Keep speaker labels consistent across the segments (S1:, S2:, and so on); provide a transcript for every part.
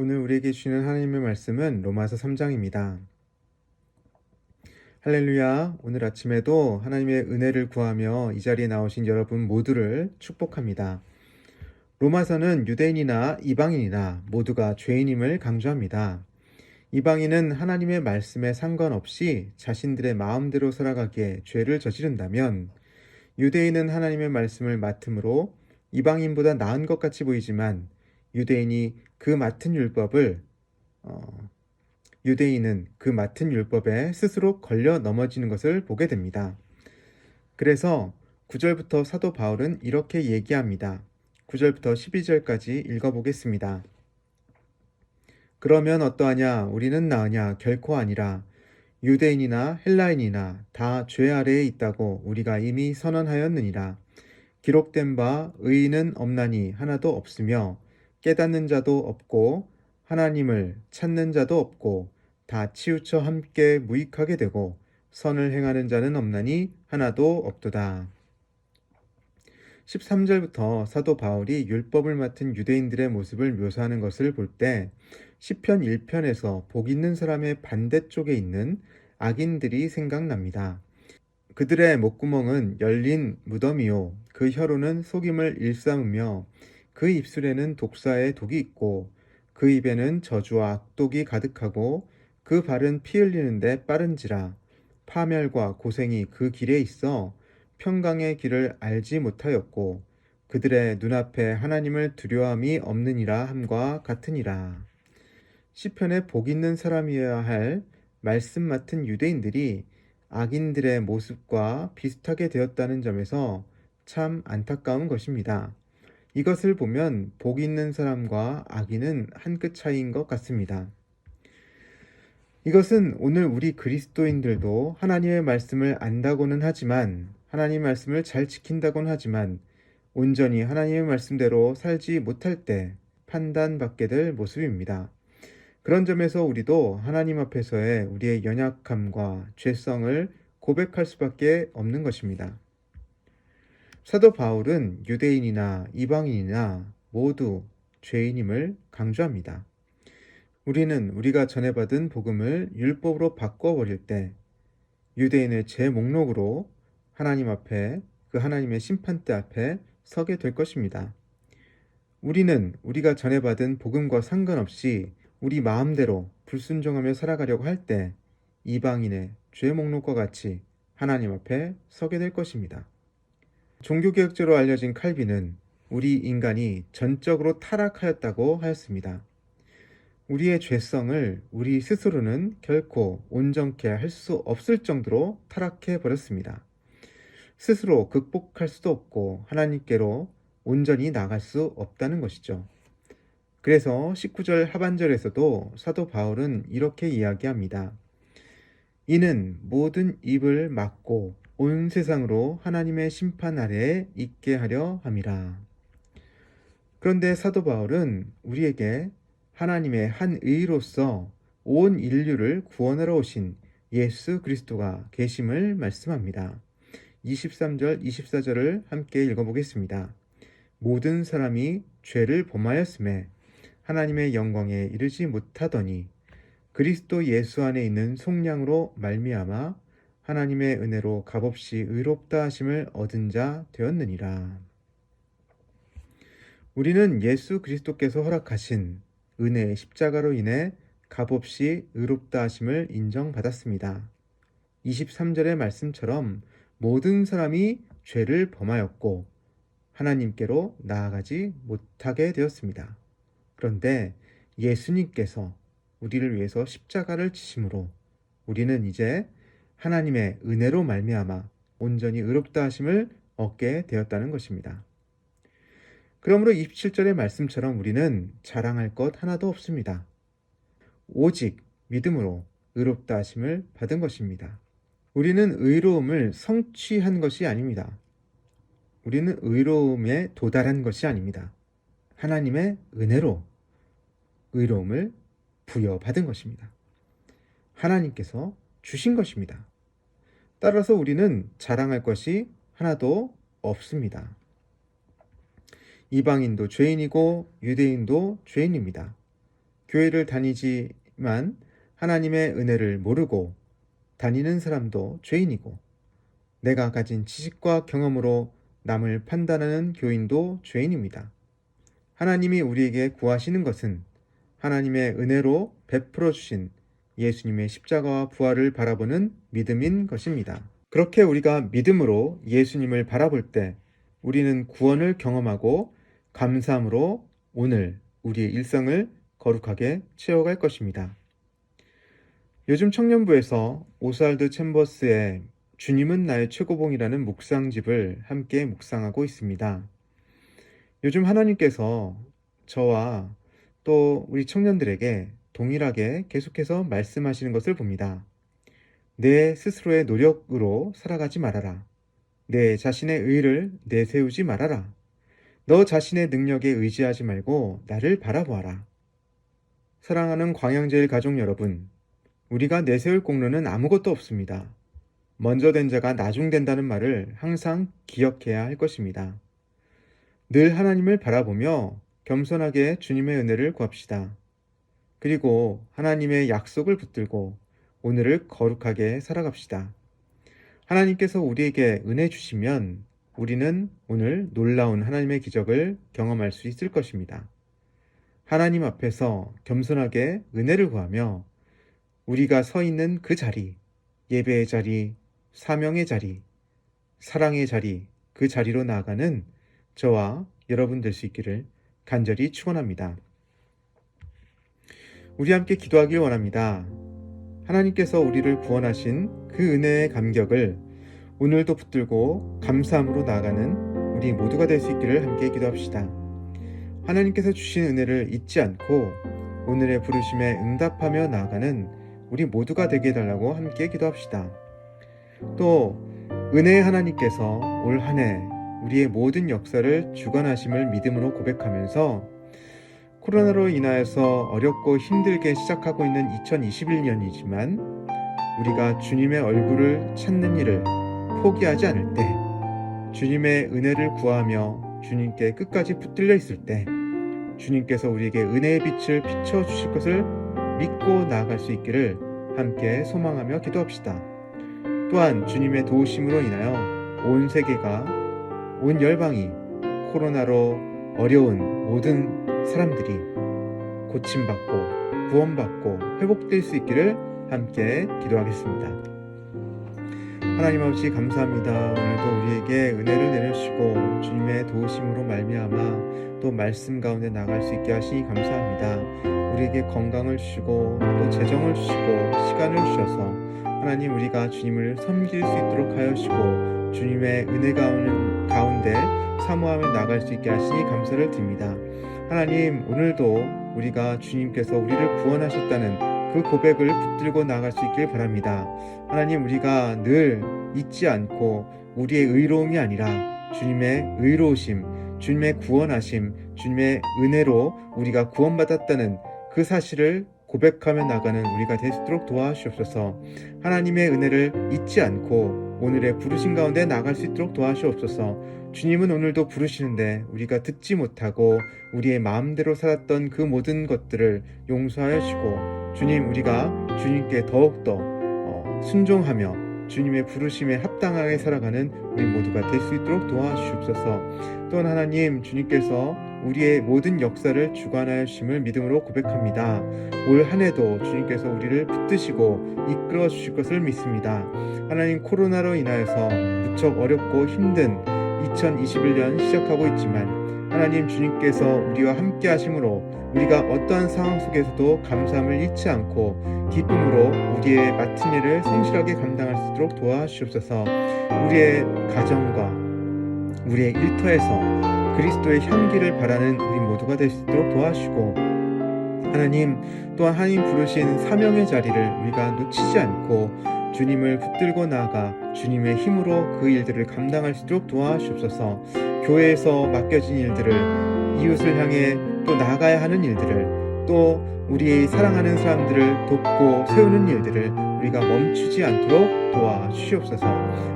S1: 오늘 우리에게 주시는 하나님의 말씀은 로마서 3장입니다. 할렐루야. 오늘 아침에도 하나님의 은혜를 구하며 이 자리에 나오신 여러분 모두를 축복합니다. 로마서는 유대인이나 이방인이나 모두가 죄인임을 강조합니다. 이방인은 하나님의 말씀에 상관없이 자신들의 마음대로 살아가기에 죄를 저지른다면, 유대인은 하나님의 말씀을 맡음으로 이방인보다 나은 것 같이 보이지만, 유대인이 그 맡은 율법을 유대인은 그 맡은 율법에 스스로 걸려 넘어지는 것을 보게 됩니다. 그래서 9절부터 사도 바울은 이렇게 얘기합니다. 9절부터 12절까지 읽어보겠습니다. 그러면 어떠하냐? 우리는 나으냐? 결코 아니라. 유대인이나 헬라인이나 다 죄 아래에 있다고 우리가 이미 선언하였느니라. 기록된 바 의인은 없나니 하나도 없으며 깨닫는 자도 없고 하나님을 찾는 자도 없고 다 치우쳐 함께 무익하게 되고 선을 행하는 자는 없나니 하나도 없도다. 13절부터 사도 바울이 율법을 맡은 유대인들의 모습을 묘사하는 것을 볼 때 시편 1편에서 복 있는 사람의 반대쪽에 있는 악인들이 생각납니다. 그들의 목구멍은 열린 무덤이요 그 혀로는 속임을 일삼으며 그 입술에는 독사의 독이 있고 그 입에는 저주와 악독이 가득하고 그 발은 피 흘리는데 빠른지라. 파멸과 고생이 그 길에 있어 평강의 길을 알지 못하였고 그들의 눈앞에 하나님을 두려움이 없느니라 함과 같으니라. 시편에 복 있는 사람이어야 할 말씀 맡은 유대인들이 악인들의 모습과 비슷하게 되었다는 점에서 참 안타까운 것입니다. 이것을 보면 복 있는 사람과 악인은 한 끗 차이인 것 같습니다. 이것은 오늘 우리 그리스도인들도 하나님의 말씀을 안다고는 하지만, 하나님의 말씀을 잘 지킨다고는 하지만 온전히 하나님의 말씀대로 살지 못할 때 판단받게 될 모습입니다. 그런 점에서 우리도 하나님 앞에서의 우리의 연약함과 죄성을 고백할 수밖에 없는 것입니다. 사도 바울은 유대인이나 이방인이나 모두 죄인임을 강조합니다. 우리는 우리가 전해받은 복음을 율법으로 바꿔버릴 때 유대인의 죄 목록으로 하나님 앞에, 그 하나님의 심판대 앞에 서게 될 것입니다. 우리는 우리가 전해받은 복음과 상관없이 우리 마음대로 불순종하며 살아가려고 할 때 이방인의 죄 목록과 같이 하나님 앞에 서게 될 것입니다. 종교개혁자로 알려진 칼빈은 우리 인간이 전적으로 타락하였다고 하였습니다. 우리의 죄성을 우리 스스로는 결코 온전케 할 수 없을 정도로 타락해 버렸습니다. 스스로 극복할 수도 없고 하나님께로 온전히 나갈 수 없다는 것이죠. 그래서 19절 하반절에서도 사도 바울은 이렇게 이야기합니다. 이는 모든 입을 막고 온 세상으로 하나님의 심판 아래에 있게 하려 함이라. 그런데 사도 바울은 우리에게 하나님의 한 의로서 온 인류를 구원하러 오신 예수 그리스도가 계심을 말씀합니다. 23절, 24절을 함께 읽어보겠습니다. 모든 사람이 죄를 범하였음에 하나님의 영광에 이르지 못하더니 그리스도 예수 안에 있는 속량으로 말미암아 하나님의 은혜로 값없이 의롭다 하심을 얻은 자 되었느니라. 우리는 예수 그리스도께서 허락하신 은혜의 십자가로 인해 값없이 의롭다 하심을 인정받았습니다. 23절의 말씀처럼 모든 사람이 죄를 범하였고 하나님께로 나아가지 못하게 되었습니다. 그런데 예수님께서 우리를 위해서 십자가를 지심으로 우리는 이제 하나님의 은혜로 말미암아 온전히 의롭다 하심을 얻게 되었다는 것입니다. 그러므로 27절의 말씀처럼 우리는 자랑할 것 하나도 없습니다. 오직 믿음으로 의롭다 하심을 받은 것입니다. 우리는 의로움을 성취한 것이 아닙니다. 우리는 의로움에 도달한 것이 아닙니다. 하나님의 은혜로 의로움을 부여받은 것입니다. 하나님께서 주신 것입니다. 따라서 우리는 자랑할 것이 하나도 없습니다. 이방인도 죄인이고 유대인도 죄인입니다. 교회를 다니지만 하나님의 은혜를 모르고 다니는 사람도 죄인이고, 내가 가진 지식과 경험으로 남을 판단하는 교인도 죄인입니다. 하나님이 우리에게 구하시는 것은 하나님의 은혜로 베풀어 주신 예수님의 십자가와 부활을 바라보는 믿음인 것입니다. 그렇게 우리가 믿음으로 예수님을 바라볼 때 우리는 구원을 경험하고 감사함으로 오늘 우리의 일상을 거룩하게 채워갈 것입니다. 요즘 청년부에서 오스왈드 챔버스의 주님은 나의 최고봉이라는 묵상집을 함께 묵상하고 있습니다. 요즘 하나님께서 저와 또 우리 청년들에게 동일하게 계속해서 말씀하시는 것을 봅니다. 내 스스로의 노력으로 살아가지 말아라. 내 자신의 의를 내세우지 말아라. 너 자신의 능력에 의지하지 말고 나를 바라보아라. 사랑하는 광양제일 가족 여러분, 우리가 내세울 공로는 아무것도 없습니다. 먼저 된 자가 나중된다는 말을 항상 기억해야 할 것입니다. 늘 하나님을 바라보며 겸손하게 주님의 은혜를 구합시다. 그리고 하나님의 약속을 붙들고 오늘을 거룩하게 살아갑시다. 하나님께서 우리에게 은혜 주시면 우리는 오늘 놀라운 하나님의 기적을 경험할 수 있을 것입니다. 하나님 앞에서 겸손하게 은혜를 구하며 우리가 서 있는 그 자리, 예배의 자리, 사명의 자리, 사랑의 자리, 그 자리로 나아가는 저와 여러분 될 수 있기를 간절히 축원합니다. 우리 함께 기도하길 원합니다. 하나님께서 우리를 구원하신 그 은혜의 감격을 오늘도 붙들고 감사함으로 나아가는 우리 모두가 될 수 있기를 함께 기도합시다. 하나님께서 주신 은혜를 잊지 않고 오늘의 부르심에 응답하며 나아가는 우리 모두가 되게 해달라고 함께 기도합시다. 또 은혜의 하나님께서 올 한 해 우리의 모든 역사를 주관하심을 믿음으로 고백하면서 코로나로 인하여서 어렵고 힘들게 시작하고 있는 2021년이지만 우리가 주님의 얼굴을 찾는 일을 포기하지 않을 때, 주님의 은혜를 구하며 주님께 끝까지 붙들려 있을 때 주님께서 우리에게 은혜의 빛을 비춰주실 것을 믿고 나아갈 수 있기를 함께 소망하며 기도합시다. 또한 주님의 도우심으로 인하여 온 세계가, 온 열방이 코로나로 어려운 모든 사람들이 고침받고 구원받고 회복될 수 있기를 함께 기도하겠습니다. 하나님 아버지 감사합니다. 오늘도 우리에게 은혜를 내려주시고 주님의 도우심으로 말미암아 또 말씀 가운데 나갈 수 있게 하시니 감사합니다. 우리에게 건강을 주시고 또 재정을 주시고 시간을 주셔서 하나님 우리가 주님을 섬길 수 있도록 하여 주시고 주님의 은혜 가운데 사모하며 나갈 수 있게 하시니 감사를 드립니다. 하나님 오늘도 우리가 주님께서 우리를 구원하셨다는 그 고백을 붙들고 나갈 수 있길 바랍니다. 하나님 우리가 늘 잊지 않고 우리의 의로움이 아니라 주님의 의로우심, 주님의 구원하심, 주님의 은혜로 우리가 구원받았다는 그 사실을 고백하며 나가는 우리가 될 수 있도록 도와주옵소서. 하나님의 은혜를 잊지 않고 오늘의 부르심 가운데 나갈 수 있도록 도와주옵소서. 주님은 오늘도 부르시는데 우리가 듣지 못하고 우리의 마음대로 살았던 그 모든 것들을 용서하여 주시고 주님 우리가 주님께 더욱더 순종하며 주님의 부르심에 합당하게 살아가는 우리 모두가 될 수 있도록 도와주시옵소서. 또한 하나님 주님께서 우리의 모든 역사를 주관하여 주심을 믿음으로 고백합니다. 올 한 해도 주님께서 우리를 붙드시고 이끌어 주실 것을 믿습니다. 하나님 코로나로 인하여서 무척 어렵고 힘든 2021년 시작하고 있지만 하나님 주님께서 우리와 함께 하심으로 우리가 어떠한 상황 속에서도 감사함을 잊지 않고 기쁨으로 우리의 맡은 일을 성실하게 감당할 수 있도록 도와주시옵소서. 우리의 가정과 우리의 일터에서 그리스도의 향기를 바라는 우리 모두가 될 수 있도록 도와주시고 하나님 또한 하나님 부르신 사명의 자리를 우리가 놓치지 않고 주님을 붙들고 나아가 주님의 힘으로 그 일들을 감당할 수 있도록 도와주옵소서. 교회에서 맡겨진 일들을 이웃을 향해 또 나아가야 하는 일들을 또 우리 사랑하는 사람들을 돕고 세우는 일들을 우리가 멈추지 않도록 도와주시옵소서.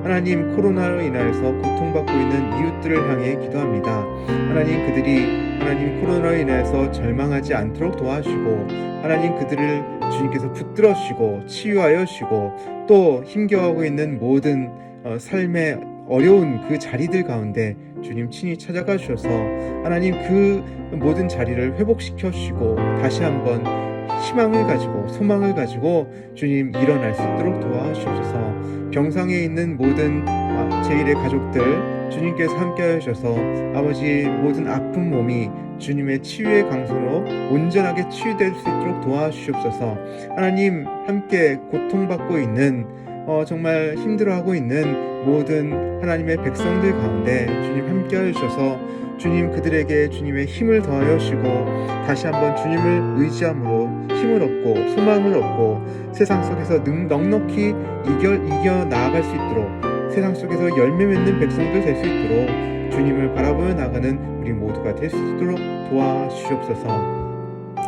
S1: 하나님, 코로나로 인하여서 고통받고 있는 이웃들을 향해 기도합니다. 하나님, 그들이 코로나로 인해서 절망하지 않도록 도와주시고, 하나님, 그들을 주님께서 붙들어 주시고 치유하여 주시고, 또 힘겨워하고 있는 모든 삶의 어려운 그 자리들 가운데 주님 친히 찾아가 주셔서 하나님, 그 모든 자리를 회복시켜 주시고 다시 한번 희망을 가지고 소망을 가지고 주님 일어날 수 있도록 도와주셔서, 병상에 있는 모든 제1의 가족들 주님께서 함께하여 주셔서 아버지 모든 아픈 몸이 주님의 치유의 강선으로 온전하게 치유될 수 있도록 도와주시옵소서. 하나님, 함께 고통받고 있는 정말 힘들어하고 있는 모든 하나님의 백성들 가운데 주님 함께하여 주셔서 주님 그들에게 주님의 힘을 더하여 주시고 다시 한번 주님을 의지함으로 힘을 얻고 소망을 얻고 세상 속에서 넉넉히 이겨 나아갈 수 있도록, 세상 속에서 열매 맺는 백성들 될 수 있도록 주님을 바라보며 나가는 우리 모두가 될 수 있도록 도와주시옵소서.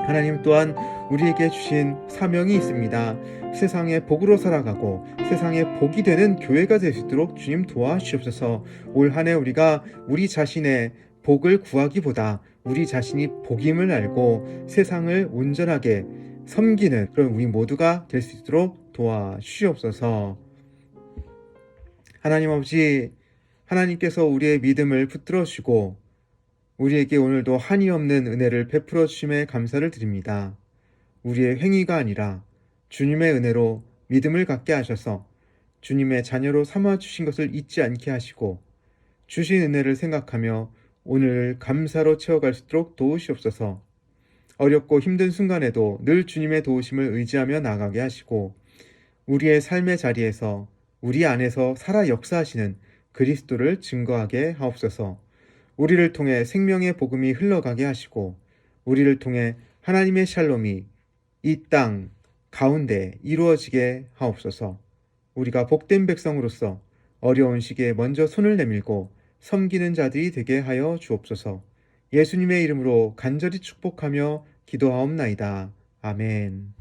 S1: 하나님 또한 우리에게 주신 사명이 있습니다. 세상의 복으로 살아가고 세상의 복이 되는 교회가 될 수 있도록 주님 도와주시옵소서. 올 한 해 우리가 우리 자신의 복을 구하기보다 우리 자신이 복임을 알고 세상을 온전하게 섬기는 그런 우리 모두가 될 수 있도록 도와주시옵소서. 하나님 아버지, 하나님께서 우리의 믿음을 붙들어 주시고 우리에게 오늘도 한이 없는 은혜를 베풀어 주심에 감사를 드립니다. 우리의 행위가 아니라 주님의 은혜로 믿음을 갖게 하셔서 주님의 자녀로 삼아 주신 것을 잊지 않게 하시고 주신 은혜를 생각하며 오늘 감사로 채워갈 수 있도록 도우시옵소서. 어렵고 힘든 순간에도 늘 주님의 도우심을 의지하며 나가게 하시고 우리의 삶의 자리에서 우리 안에서 살아 역사하시는 그리스도를 증거하게 하옵소서. 우리를 통해 생명의 복음이 흘러가게 하시고 우리를 통해 하나님의 샬롬이 이 땅 가운데 이루어지게 하옵소서. 우리가 복된 백성으로서 어려운 시기에 먼저 손을 내밀고 섬기는 자들이 되게 하여 주옵소서. 예수님의 이름으로 간절히 축복하며 기도하옵나이다. 아멘.